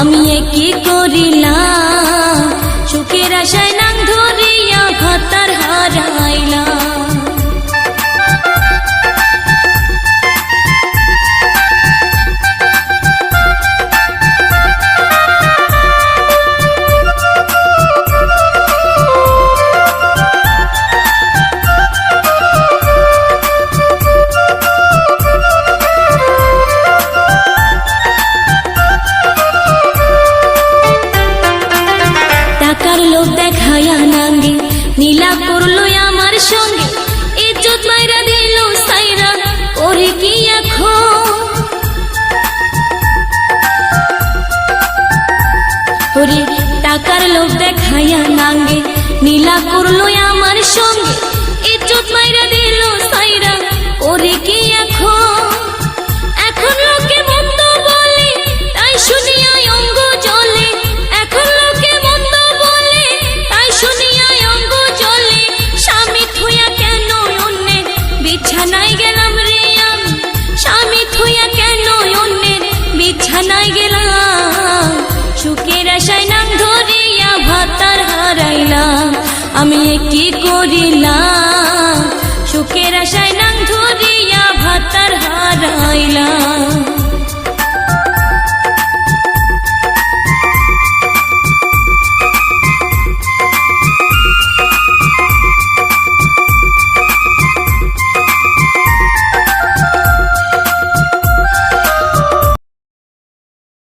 আমি কি করিলাম সুখের আশায় নাং ধরিয়া ভাতার হারাইলাম। টাকার লোভ দেখায়া নাঙ্গে নীলা করলো আমার সঙ্গে, ইজ্জত মাইরা দিল সাইরা ওরে কি এখন। ওরে টাকার লোভ দেখায়া নাঙ্গে নীলা করলো আমার সঙ্গে, ইজ্জত মাইরা দিল সাইরা ওরে কি এখন। এখন লোকে মন্দ বলে তাই শুনিয়া অঙ্গ জ্বলে, এখন লোকে মন্দ বলে তাই শুনিয়া অঙ্গ জ্বলে। স্বামী থুইয়া কেন অন্যের বিছানায় গেলাম রে আমি, স্বামী থুইয়া কেন অন্যের বিছানায় গেলাম। সুখের আশায় নাম ধরিয়া ভাতার হারাইলাম, আমি কি করিলাম